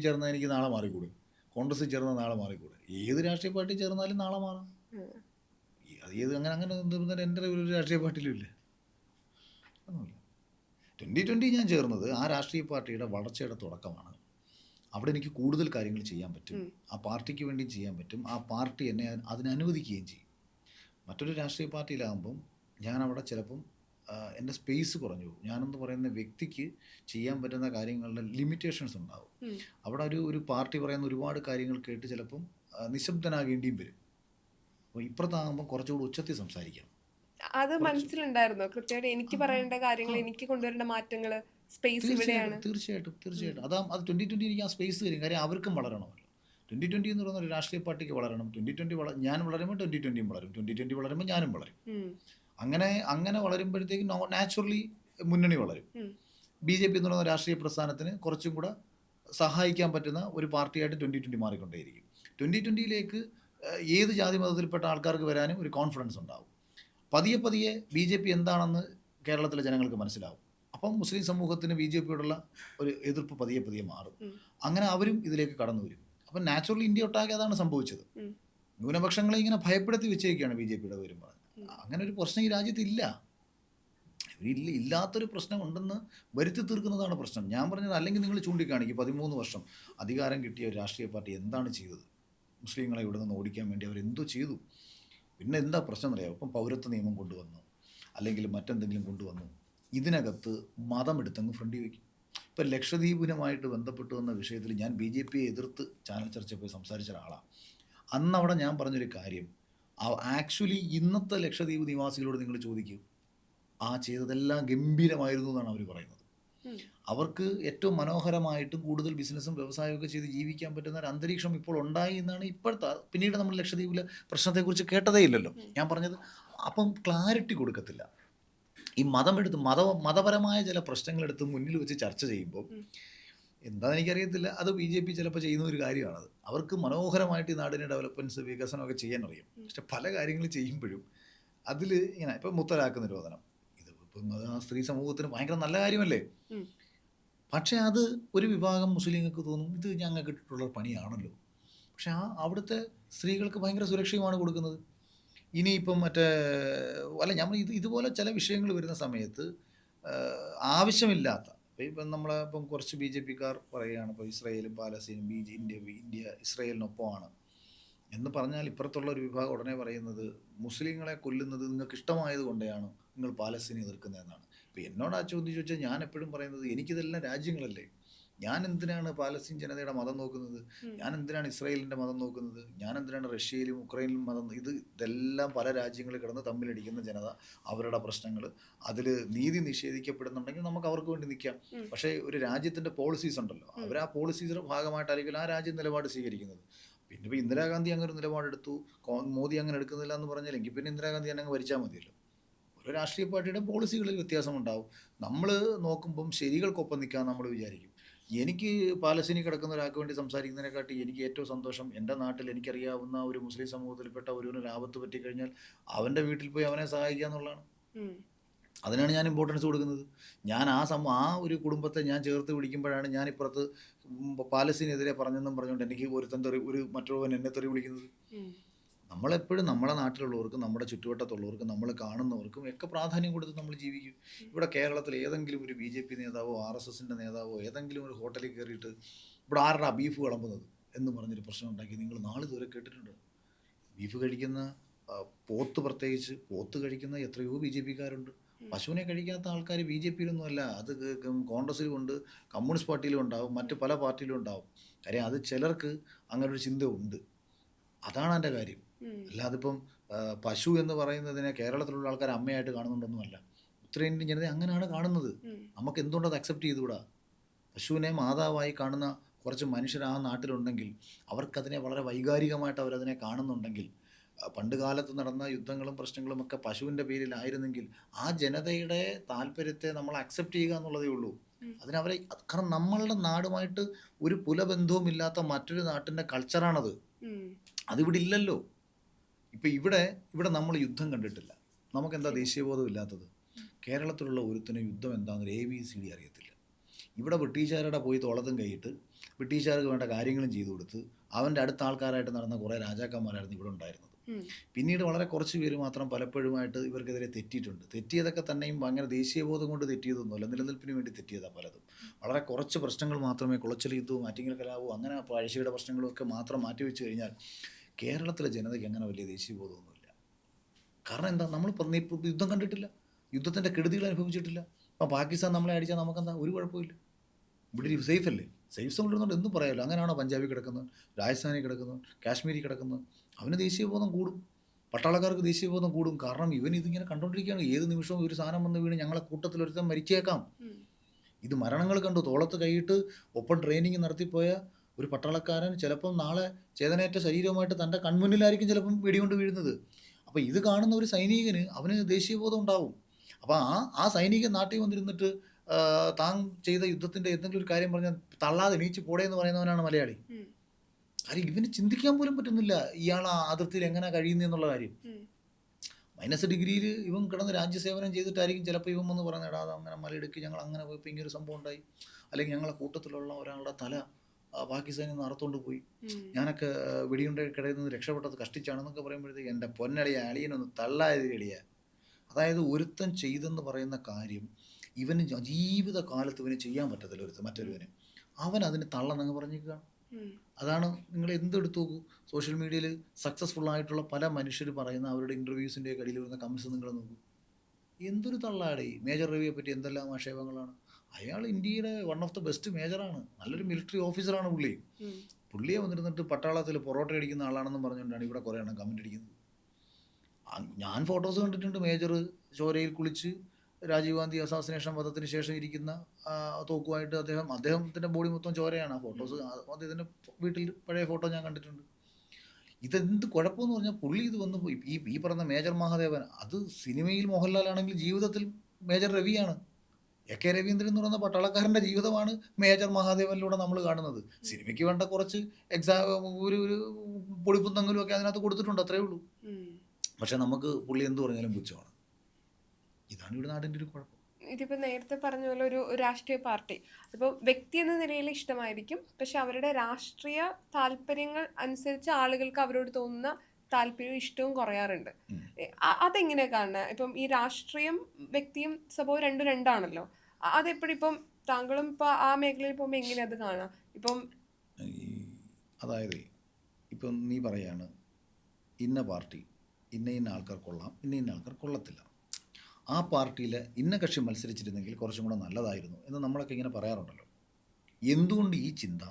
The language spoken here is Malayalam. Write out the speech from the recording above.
ചേർന്നാൽ എനിക്ക് നാളെ മാറിക്കൂടെ? കോൺഗ്രസ്സിൽ ചേർന്നാൽ നാളെ മാറിക്കൂടെ? ഏത് രാഷ്ട്രീയ പാർട്ടി ചേർന്നാലും നാളെ മാറാം. അത് ഏത് അങ്ങനെ അങ്ങനെ നിർബന്ധം എൻ്റെ ഒരു രാഷ്ട്രീയ പാർട്ടിയിലും ഇല്ല. ഒന്നുമില്ല. 2020 ഞാൻ ചേർന്നത് ആ രാഷ്ട്രീയ പാർട്ടിയുടെ വളർച്ചയുടെ തുടക്കമാണ്. അവിടെ എനിക്ക് കൂടുതൽ കാര്യങ്ങൾ ചെയ്യാൻ പറ്റും. ആ പാർട്ടിക്ക് വേണ്ടി ചെയ്യാൻ പറ്റും. ആ പാർട്ടി എന്നെ അതിനനുവദിക്കുകയും ചെയ്യും. മറ്റൊരു രാഷ്ട്രീയ പാർട്ടിയിലാകുമ്പം ഞാനവിടെ ചിലപ്പം എൻ്റെ സ്പേസ് കുറഞ്ഞു പോകും. ഞാനെന്ന് പറയുന്ന വ്യക്തിക്ക് ചെയ്യാൻ പറ്റുന്ന കാര്യങ്ങളുടെ ലിമിറ്റേഷൻസ് ഉണ്ടാവും. അവിടെ ഒരു പാർട്ടി പറയുന്ന ഒരുപാട് കാര്യങ്ങൾ കേട്ട് ചിലപ്പം നിശബ്ദനാകേണ്ടിയും വരും. അപ്പോൾ ഇപ്പുറത്താകുമ്പോൾ കുറച്ചുകൂടി ഉച്ചത്തിൽ സംസാരിക്കാം. അത് മനസ്സിലുണ്ടായിരുന്നോ കൃത്യമായിട്ട് എനിക്ക് പറയേണ്ട കാര്യങ്ങൾ, എനിക്ക് കൊണ്ടുവരേണ്ട മാറ്റങ്ങൾ, സ്പേസ് ഇവിടെയാണ്? തീർച്ചയായിട്ടും അത് 2020 എനിക്ക് ആ സ്പേസ് തരും. കാര്യം അവർക്കും വളരണമല്ലോ. 2020 എന്ന് പറയുന്ന ഒരു രാഷ്ട്രീയ പാർട്ടിക്ക് വളരണം. 2020 ഞാൻ വളരുമ്പോൾ 2020 വളരും, 2020 വളരുമ്പോൾ ഞാനും വളരും. അങ്ങനെ വളരുമ്പോഴത്തേക്കും നാച്ചുറലി മുന്നണി വളരും. BJP എന്ന് പറയുന്ന രാഷ്ട്രീയ പ്രസ്ഥാനത്തിന് കുറച്ചും കൂടെ സഹായിക്കാൻ പറ്റുന്ന ഒരു പാർട്ടിയായിട്ട് 2020 മാറിക്കൊണ്ടേയിരിക്കും. 2020യിലേക്ക് ഏത് ജാതി മതത്തിൽപ്പെട്ട ആൾക്കാർക്ക് വരാനും ഒരു കോൺഫിഡൻസ് ഉണ്ടാവും. പതിയെ BJP എന്താണെന്ന് കേരളത്തിലെ ജനങ്ങൾക്ക് മനസ്സിലാവും. അപ്പം മുസ്ലിം സമൂഹത്തിന് BJPയോടുള്ള ഒരു എതിർപ്പ് പതിയെ മാറും. അങ്ങനെ അവരും ഇതിലേക്ക് കടന്നു വരും. അപ്പം നാച്ചുറലി ഇന്ത്യ ഒട്ടാകെ അതാണ് സംഭവിച്ചത്. ന്യൂനപക്ഷങ്ങളെ ഇങ്ങനെ ഭയപ്പെടുത്തി വെച്ചേക്കാണ് BJPയുടെ പേരും പറഞ്ഞത്. അങ്ങനെ ഒരു പ്രശ്നം ഈ രാജ്യത്തില്ല. ഇല്ലാത്തൊരു പ്രശ്നം ഉണ്ടെന്ന് വരുത്തി തീർക്കുന്നതാണ് പ്രശ്നം. ഞാൻ പറഞ്ഞത് അല്ലെങ്കിൽ നിങ്ങൾ ചൂണ്ടിക്കാണിക്കും 13 വർഷം അധികാരം കിട്ടിയ ഒരു രാഷ്ട്രീയ പാർട്ടി എന്താണ് ചെയ്തത്? മുസ്ലിങ്ങളെ ഇവിടെ നിന്ന് ഓടിക്കാൻ വേണ്ടി അവരെന്തോ ചെയ്തു. പിന്നെ എന്താ പ്രശ്നം എന്നറിയാം? ഇപ്പം പൗരത്വ നിയമം കൊണ്ടുവന്നു, അല്ലെങ്കിൽ മറ്റെന്തെങ്കിലും കൊണ്ടുവന്നു, ഇതിനകത്ത് മതം എടുത്തങ്ങ് ഫ്രണ്ടി വയ്ക്കും. ഇപ്പം ലക്ഷദ്വീപിനുമായിട്ട് ബന്ധപ്പെട്ട് വന്ന വിഷയത്തിൽ ഞാൻ BJPയെ എതിർത്ത് ചാനൽ ചർച്ചയിൽ പോയി സംസാരിച്ച ഒരാളാണ്. അന്നവിടെ ഞാൻ പറഞ്ഞൊരു കാര്യം, ആക്ച്വലി ഇന്നത്തെ ലക്ഷദ്വീപ് നിവാസികളോട് നിങ്ങൾ ചോദിക്കും, ആ ചെയ്തതെല്ലാം ഗംഭീരമായിരുന്നു എന്നാണ് അവർ പറയുന്നത്. അവർക്ക് ഏറ്റവും മനോഹരമായിട്ടും കൂടുതൽ ബിസിനസ്സും വ്യവസായമൊക്കെ ചെയ്ത് ജീവിക്കാൻ പറ്റുന്ന ഒരു അന്തരീക്ഷം ഇപ്പോൾ ഉണ്ടായി എന്നാണ് ഇപ്പോഴത്തെ. പിന്നീട് നമ്മൾ ലക്ഷദ്വീപിലെ പ്രശ്നത്തെക്കുറിച്ച് കേട്ടതേ ഇല്ലല്ലോ. ഞാൻ പറഞ്ഞത് അപ്പം ക്ലാരിറ്റി കൊടുക്കത്തില്ല. ഈ മതപരമായ ചില പ്രശ്നങ്ങളെടുത്ത് മുന്നിൽ വെച്ച് ചർച്ച ചെയ്യുമ്പോൾ എന്താണെന്ന് എനിക്കറിയത്തില്ല, അത് BJP ചിലപ്പോൾ ചെയ്യുന്ന ഒരു കാര്യമാണത്. അവർക്ക് മനോഹരമായിട്ട് ഈ നാടിൻ്റെ ഡെവലപ്മെൻറ്റ്സ് വികസനമൊക്കെ ചെയ്യാൻ അറിയാം. പക്ഷെ പല കാര്യങ്ങൾ ചെയ്യുമ്പോഴും അതിൽ ഇങ്ങനെ ഇപ്പം മുത്തലാഖ് നിരോധനം, ഇത് ഇപ്പം ആ സ്ത്രീ സമൂഹത്തിന് ഭയങ്കര നല്ല കാര്യമല്ലേ? പക്ഷേ അത് ഒരു വിഭാഗം മുസ്ലിങ്ങൾക്ക് തോന്നും ഇത് ഞങ്ങൾക്ക് ഇട്ടിട്ടുള്ള പണിയാണല്ലോ. പക്ഷെ അവിടുത്തെ സ്ത്രീകൾക്ക് ഭയങ്കര സുരക്ഷയുമാണ് കൊടുക്കുന്നത്. ഇനിയിപ്പം ഞാൻ ഇതുപോലെ ചില വിഷയങ്ങൾ വരുന്ന സമയത്ത് ആവശ്യമില്ലാത്ത ഇപ്പം നമ്മളിപ്പം കുറച്ച് BJPക്കാർ പറയുകയാണ് ഇപ്പോൾ ഇസ്രായേലും പാലസ്തീനും ഇന്ത്യ ഇസ്രായേലിനൊപ്പമാണ് എന്ന് പറഞ്ഞാൽ ഇപ്പുറത്തുള്ള ഒരു വിഭാഗം ഉടനെ പറയുന്നത് മുസ്ലിങ്ങളെ കൊല്ലുന്നത് നിങ്ങൾക്ക് ഇഷ്ടമായത് കൊണ്ടാണ് നിങ്ങൾ പാലസ്തീനെ എതിർക്കുന്നതെന്നാണ്. ഇപ്പോൾ എന്നോട് ആ ചോദ്യം ചോദിച്ചാൽ ഞാൻ എപ്പോഴും പറയുന്നത് എനിക്കിതെല്ലാം രാജ്യങ്ങളല്ലേ, ഞാൻ എന്തിനാണ് പാലസ്തീൻ ജനതയുടെ മതം നോക്കുന്നത്? ഞാൻ എന്തിനാണ് ഇസ്രായേലിൻ്റെ മതം നോക്കുന്നത്? ഞാൻ എന്തിനാണ് റഷ്യയിലും ഉക്രൈനിലും മതം? ഇതെല്ലാം പല രാജ്യങ്ങളിൽ കിടന്ന് തമ്മിലടിക്കുന്ന ജനത, അവരുടെ പ്രശ്നങ്ങൾ, അതിൽ നീതി നിഷേധിക്കപ്പെടുന്നുണ്ടെങ്കിൽ നമുക്ക് അവർക്ക് വേണ്ടി നിൽക്കാം. പക്ഷേ ഒരു രാജ്യത്തിൻ്റെ പോളിസീസ് ഉണ്ടല്ലോ, അവർ ആ പോളിസീസിൻ്റെ ഭാഗമായിട്ടായിരിക്കും ആ രാജ്യം നിലപാട് സ്വീകരിക്കുന്നത്. പിന്നെ ഇപ്പോൾ ഇന്ദിരാഗാന്ധി അങ്ങനെ ഒരു നിലപാടെടുത്തു, മോദി അങ്ങനെ എടുക്കുന്നില്ല എന്ന് പറഞ്ഞാലെങ്കിൽ പിന്നെ ഇന്ദിരാഗാന്ധി തന്നെ അങ്ങ് ഭരിച്ചാൽ മതിയല്ലോ. ഓരോ രാഷ്ട്രീയ പാർട്ടിയുടെ പോളിസികളിൽ വ്യത്യാസമുണ്ടാവും. നമ്മൾ നോക്കുമ്പം ശരികൾക്കൊപ്പം നിൽക്കാൻ നമ്മൾ വിചാരിക്കും. എനിക്ക് പാലസ്തീനിൽ കിടക്കുന്ന ഒരാൾക്ക് വേണ്ടി സംസാരിക്കുന്നതിനെക്കാട്ടി എനിക്ക് ഏറ്റവും സന്തോഷം എൻ്റെ നാട്ടിൽ എനിക്കറിയാവുന്ന ഒരു മുസ്ലിം സമൂഹത്തിൽപ്പെട്ട ഒരുവനൊരു ആപത്ത് പറ്റിക്കഴിഞ്ഞാൽ അവൻ്റെ വീട്ടിൽ പോയി അവനെ സഹായിക്കുക എന്നുള്ളതാണ്. അതിനാണ് ഞാൻ ഇമ്പോർട്ടൻസ് കൊടുക്കുന്നത്. ഞാൻ ആ ഒരു കുടുംബത്തെ ഞാൻ ചേർത്ത് പിടിക്കുമ്പോഴാണ് ഞാൻ ഇപ്പുറത്ത് പാലസ്തീനെതിരെ പറഞ്ഞെന്നും പറഞ്ഞുകൊണ്ട് എനിക്ക് ഒരു മറ്റുള്ളവൻ എന്നെ തെറി വിളിക്കുന്നത്. നമ്മളെപ്പോഴും നമ്മുടെ നാട്ടിലുള്ളവർക്കും നമ്മുടെ ചുറ്റുവട്ടത്തുള്ളവർക്കും നമ്മൾ കാണുന്നവർക്കും ഒക്കെ പ്രാധാന്യം കൊടുത്ത് നമ്മൾ ജീവിക്കും. ഇവിടെ കേരളത്തിൽ ഏതെങ്കിലും ഒരു BJP നേതാവോ RSSൻ്റെ നേതാവോ ഏതെങ്കിലും ഒരു ഹോട്ടലിൽ കയറിയിട്ട് ഇവിടെ ആരുടെ ബീഫ് വിളമ്പുന്നത് എന്ന് പറഞ്ഞൊരു പ്രശ്നം ഉണ്ടാക്കി നിങ്ങൾ നാളിതുവരെ കേട്ടിട്ടുണ്ട്? ബീഫ് കഴിക്കുന്ന പ്രത്യേകിച്ച് പോത്ത് കഴിക്കുന്ന എത്രയോ BJPക്കാരുണ്ട്. പശുവിനെ കഴിക്കാത്ത ആൾക്കാർ BJPയിലൊന്നുമല്ല, അത് കോൺഗ്രസ്സിലും ഉണ്ട്, കമ്മ്യൂണിസ്റ്റ് പാർട്ടിയിലും ഉണ്ടാവും, മറ്റ് പല പാർട്ടിയിലും ഉണ്ടാവും. കാര്യം അത് ചിലർക്ക് അങ്ങനെ ഒരു ചിന്ത ഉണ്ട്. അതാണ് എൻ്റെ കാര്യം. അല്ലാതെ ഇപ്പം പശു എന്ന് പറയുന്നതിനെ കേരളത്തിലുള്ള ആൾക്കാർ അമ്മയായിട്ട് കാണുന്നുണ്ടൊന്നുമല്ല. ഉത്തരേന്ത്യൻ ജനത അങ്ങനെയാണ് കാണുന്നത്. നമുക്ക് എന്തുകൊണ്ടത് അക്സെപ്റ്റ് ചെയ്തുകൂടാ? പശുവിനെ മാതാവായി കാണുന്ന കുറച്ച് മനുഷ്യർ ആ നാട്ടിലുണ്ടെങ്കിൽ അവർക്കതിനെ വളരെ വൈകാരികമായിട്ട് അവരതിനെ കാണുന്നുണ്ടെങ്കിൽ, പണ്ട് കാലത്ത് നടന്ന യുദ്ധങ്ങളും പ്രശ്നങ്ങളും ഒക്കെ പശുവിൻ്റെ പേരിലായിരുന്നെങ്കിൽ ആ ജനതയുടെ താല്പര്യത്തെ നമ്മൾ അക്സെപ്റ്റ് ചെയ്യുക എന്നുള്ളതേ ഉള്ളൂ. അതിനവരെ, കാരണം നമ്മളുടെ നാടുമായിട്ട് ഒരു പുലബന്ധവും ഇല്ലാത്ത മറ്റൊരു നാട്ടിൻ്റെ കൾച്ചറാണത്. അതിവിടെ ഇല്ലല്ലോ. ഇപ്പം ഇവിടെ നമ്മൾ യുദ്ധം കണ്ടിട്ടില്ല. നമുക്കെന്താ ദേശീയബോധം ഇല്ലാത്തത്? കേരളത്തിലുള്ള ഒരുത്തിന് യുദ്ധം എന്താണെന്നൊരു ABCD അറിയത്തില്ല. ഇവിടെ ബ്രിട്ടീഷുകാരുടെ പോയി തോളത്തും കൈയിട്ട് ബ്രിട്ടീഷുകാർക്ക് വേണ്ട കാര്യങ്ങളും ചെയ്തു കൊടുത്ത് അവൻ്റെ അടുത്ത ആൾക്കാരായിട്ട് നടന്ന കുറേ രാജാക്കന്മാരായിരുന്നു ഇവിടെ ഉണ്ടായിരുന്നത്. പിന്നീട് വളരെ കുറച്ച് പേര് മാത്രം പലപ്പോഴുമായിട്ട് ഇവർക്കെതിരെ തെറ്റിയിട്ടുണ്ട്. തെറ്റിയതൊക്കെ തന്നെയും ഭയങ്കര ദേശീയബോധം കൊണ്ട് തെറ്റിയതൊന്നുമല്ല, നിലനിൽപ്പിന് വേണ്ടി തെറ്റിയതാണ് പലതും. വളരെ കുറച്ച് പ്രശ്നങ്ങൾ മാത്രമേ, കുളച്ചൽ യുദ്ധവും ആറ്റിങ്ങൽ കലാപവും അങ്ങനെ പഴശ്ശിയുടെ പ്രശ്നങ്ങളും ഒക്കെ മാത്രം മാറ്റിവെച്ച് കഴിഞ്ഞാൽ കേരളത്തിലെ ജനതയ്ക്ക് അങ്ങനെ വലിയ ദേശീയബോധമൊന്നുമില്ല. കാരണം എന്താ, നമ്മൾ യുദ്ധം കണ്ടിട്ടില്ല, യുദ്ധത്തിൻ്റെ കെടുതികൾ അനുഭവിച്ചിട്ടില്ല. അപ്പോൾ പാകിസ്ഥാൻ നമ്മളെ അടിച്ചാൽ നമുക്കെന്താ, ഒരു കുഴപ്പമില്ല, ഇവിടെ സേഫ് അല്ലേ, സേഫ് സോൺ ഇരുന്നുകൊണ്ട് എന്തും പറയാമല്ലോ. അങ്ങനെയാണോ പഞ്ചാബിൽ കിടക്കുന്നത്, രാജസ്ഥാനിൽ കിടക്കുന്നത്, കാശ്മീരിൽ കിടക്കുന്നത്? അവന് ദേശീയബോധം കൂടും, പട്ടാളക്കാർക്ക് ദേശീയബോധം കൂടും. കാരണം ഇവൻ ഇതിങ്ങനെ കണ്ടുകൊണ്ടിരിക്കുകയാണ്, ഏത് നിമിഷവും ഒരു സാധനം വന്ന് വീണ് ഞങ്ങളെ കൂട്ടത്തിൽ ഒരുത്തൻ മരിച്ചേക്കാം. ഇത് മരണങ്ങൾ കണ്ടു, തോളത്ത് കൈയിട്ട് ഒപ്പം ട്രെയിനിങ് നടത്തിപ്പോയ ഒരു പട്ടാളക്കാരൻ ചിലപ്പം നാളെ ചേതനയേറ്റ ശരീരവുമായിട്ട് തൻ്റെ കൺമുന്നിലായിരിക്കും ചിലപ്പം വെടികൊണ്ട് വീഴുന്നത്. അപ്പോൾ ഇത് കാണുന്ന ഒരു സൈനികന് അവന് ദേശീയബോധം ഉണ്ടാവും. അപ്പോൾ ആ സൈനികൻ നാട്ടിൽ വന്നിരുന്നിട്ട് താൻ ചെയ്ത യുദ്ധത്തിൻ്റെ എന്തെങ്കിലും ഒരു കാര്യം പറഞ്ഞാൽ തള്ളാതെ എണീച്ച് പോടേ എന്ന് പറയുന്നവനാണ് മലയാളി. കാര്യം ഇവന് ചിന്തിക്കാൻ പോലും പറ്റുന്നില്ല ഇയാൾ ആ അതിർത്തിയിൽ എങ്ങനെ കഴിയുന്നെന്നുള്ള കാര്യം. -ഡിഗ്രിയിൽ ഇവൻ കിടന്ന് രാജ്യസേവനം ചെയ്തിട്ടായിരിക്കും ചിലപ്പോൾ ഇവൻ വന്ന് പറയുന്നത്, എടാ അങ്ങനെ മലയിടുക്കി ഞങ്ങൾ അങ്ങനെ പോയപ്പോൾ ഇങ്ങനൊരു സംഭവം ഉണ്ടായി, അല്ലെങ്കിൽ ഞങ്ങളെ കൂട്ടത്തിലുള്ള ഒരാളുടെ തല പാകിസ്ഥാനിൽ നിന്ന് അറുത്തോണ്ട് പോയി, ഞാനൊക്കെ വെടിയുണ്ട കിടയിൽ നിന്ന് രക്ഷപ്പെട്ടത് കഷ്ടിച്ചാണെന്നൊക്കെ പറയുമ്പോഴത്തേക്ക് എൻ്റെ പൊന്നളിയ അളിയനൊന്ന് തള്ളായത് എളിയ. അതായത് ഒരുത്തൻ ചെയ്തെന്ന് പറയുന്ന കാര്യം ഇവന് ജീവിതകാലത്ത് ഇവന് ചെയ്യാൻ പറ്റത്തില്ല, മറ്റൊരുവന് അവൻ അതിന് തള്ളെന്നങ്ങ് പറഞ്ഞിരിക്കുകയാണ്. അതാണ് നിങ്ങൾ എന്തെടുത്തു നോക്കൂ, സോഷ്യൽ മീഡിയയിൽ സക്സസ്ഫുൾ ആയിട്ടുള്ള പല മനുഷ്യർ പറയുന്ന അവരുടെ ഇൻ്റർവ്യൂസിൻ്റെ അടിയിൽ വരുന്ന കമൻസ് നിങ്ങൾ നോക്കൂ, എന്തൊരു തള്ളാടേ. മേജർ രവിയെ പറ്റി എന്തെല്ലാം ആക്ഷേപങ്ങളാണ്. അയാൾ ഇന്ത്യയുടെ വൺ ഓഫ് ദ ബെസ്റ്റ് മേജറാണ്, നല്ലൊരു മിലിറ്ററി ഓഫീസറാണ് പുള്ളി. പുള്ളിയെ വന്നിരുന്നിട്ട് പട്ടാളത്തിൽ പൊറോട്ട അടിക്കുന്ന ആളാണെന്നും പറഞ്ഞുകൊണ്ടാണ് ഇവിടെ കുറേ എണ്ണം കമൻ്റ് അടിക്കുന്നത്. ഞാൻ ഫോട്ടോസ് കണ്ടിട്ടുണ്ട്, മേജർ ചോരയിൽ കുളിച്ച് രാജീവ് ഗാന്ധി അസാസിനേഷൻ വധത്തിന് ശേഷം ഇരിക്കുന്ന തോക്കുമായിട്ട് അദ്ദേഹത്തിൻ്റെ ബോഡി മൊത്തം ചോരയാണ്. ആ ഫോട്ടോസ് അദ്ദേഹത്തിൻ്റെ വീട്ടിൽ പഴയ ഫോട്ടോ ഞാൻ കണ്ടിട്ടുണ്ട്. ഇതെന്ത് കുഴപ്പമെന്ന് പറഞ്ഞാൽ പുള്ളി ഇത് വന്ന് ഈ പറഞ്ഞ മേജർ മഹാദേവൻ, അത് സിനിമയിൽ മോഹൻലാലാണെങ്കിൽ ജീവിതത്തിൽ മേജർ രവിയാണ്. AK രവീന്ദ്രൻ എന്ന് പറയുന്ന പട്ടാളക്കാരൻ്റെ ജീവിതമാണ് മേജർ മഹാദേവനിലൂടെ നമ്മൾ കാണുന്നത്. സിനിമയ്ക്ക് വേണ്ട കുറച്ച് ഒരു പൊടിപ്പും തങ്ങലും ഒക്കെ അതിനകത്ത് കൊടുത്തിട്ടുണ്ട്, അത്രേ ഉള്ളൂ. പക്ഷെ നമുക്ക് പുള്ളി എന്ത് പറഞ്ഞാലും പുച്ഛമാണ്. ഇതാണ് ഇവിടെ നാടിൻ്റെ ഒരു കുഴപ്പം. ഇതിപ്പോൾ നേരത്തെ പറഞ്ഞ പോലെ ഒരു രാഷ്ട്രീയ പാർട്ടി ഇപ്പോൾ വ്യക്തി എന്ന നിലയിൽ ഇഷ്ടമായിരിക്കും, പക്ഷെ അവരുടെ രാഷ്ട്രീയ താല്പര്യങ്ങൾ അനുസരിച്ച് ആളുകൾക്ക് അവരോട് തോന്നുന്ന താല്പര്യവും ഇഷ്ടവും കുറയാറുണ്ട്. അതെങ്ങനെയാ കാണുക? ഇപ്പം ഈ രാഷ്ട്രീയം വ്യക്തിയും സ്വഭാവം രണ്ടും രണ്ടാണല്ലോ. അതെപ്പോഴും ഇപ്പം താങ്കളും ഇപ്പം ആ മേഖലയിൽ പോകുമ്പോൾ എങ്ങനെയാ അത് കാണാം? ഇപ്പം അതായത് ഇപ്പം നീ പറയാണ് ഇന്ന പാർട്ടി ഇന്ന ആൾക്കാർ കൊള്ളാം, ഇന്ന ആൾക്കാർ കൊള്ളത്തില്ല, ആ പാർട്ടിയിൽ ഇന്ന കക്ഷി മത്സരിച്ചിരുന്നെങ്കിൽ കുറച്ചും കൂടെ നല്ലതായിരുന്നു എന്ന് നമ്മളൊക്കെ ഇങ്ങനെ പറയാറുണ്ടല്ലോ. എന്തുകൊണ്ട് ഈ ചിന്ത